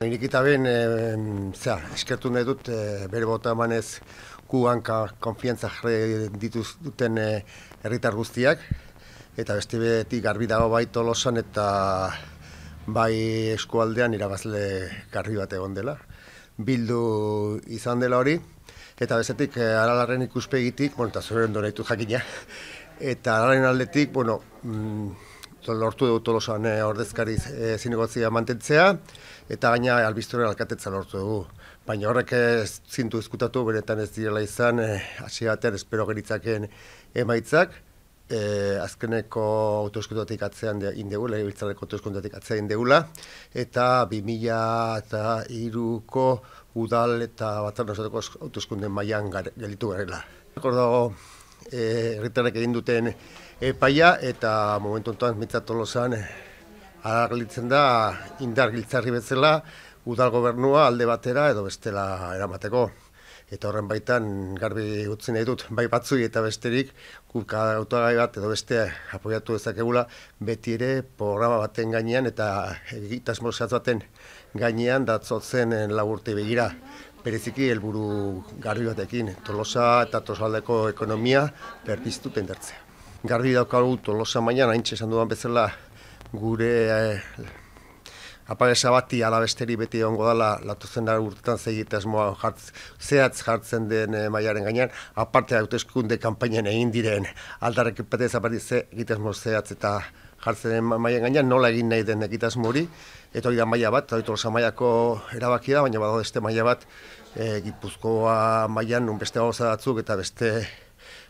Nikita ben, eskertu nahi dut bere bota emanez guanka konfiantza jarri duten herritar guztiak, eta beste betik garbi dago bai Tolosan eta bai eskualdean irabazle garbi bat egon dela. Bildu izan dela hori, eta bestetik Aralarren ikuspegitik, eta zure ondo nahitu jakina, eta Aralarren aldetik, lortu dugu Tolosan ordezkari zinegozia mantentzea, eta gaina albiztore alkatetza lortu dugu. Baina horrek ez zintu ezkutatu, beretan ez direla izan, hasi batean espero geritzaken emaitzak, azkeneko autoeskundatik atzean indegula, legebiltzarreko autoeskundatik atzean indegula, eta 2003ko udal eta batzarnazateko autoeskunden mailan gelitu garela. Dago, herritarrek egin duten epaia, eta momentu honetan mitzat Tolosan argilitzen da indar giltzarri bezala udal gobernua alde batera edo bestela eramateko. Eta horren baitan garbi utzi nahi dut, bai batzui eta besterik guk hautagai bat edo beste apoiatu dezakegula beti ere programa baten gainean eta egitasmo zehatz baten gainean datzotzen lau urte begira. Bereziki helburu garbi batekin, Tolosa eta Tolosaldeko ekonomia berpiztu eta indartzea. Garbi daukagu Tolosa mailan, haintxe esan dudan bezala, gure apagesa bati alabesteri beti egongo dela latozen urtetan egitasmoa zehatz jartzen den mailaren gainean, aparte hauteskunde kanpainan egin diren aldarrikapetez aparte egitasmo zehatz eta jartzen den mailan gainean, nola egin nahi den egitasmo hori, eta hori da maila bat, Tolosa mailako erabaki da, baina badago beste maila bat, Gipuzkoa mailan beste gauza batzuk eta beste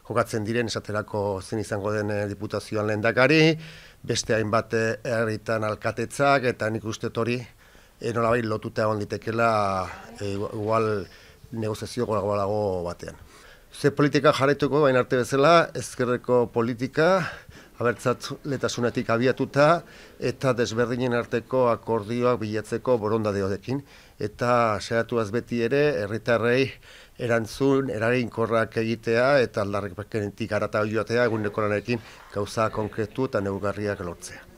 jokatzen diren, esaterako zen izango den diputazioan lehendakari, beste hainbat herritan alkatetzak, eta nik uste hori nolabait lotuta egon litekela igual negoziazio gorago batean. Ze politika jarraituko baina arte bezala, ezkerreko politika, abertzatletasunetik abiatuta, eta desberdinen arteko akordioak bilatzeko borondadeodekin, eta saiatu beti ere herritarrei erantzun eraginkorrak egitea eta aldarrikapenetik haratago joatea eguneko lanekin gauza konkretu eta neurgarriak lortzea.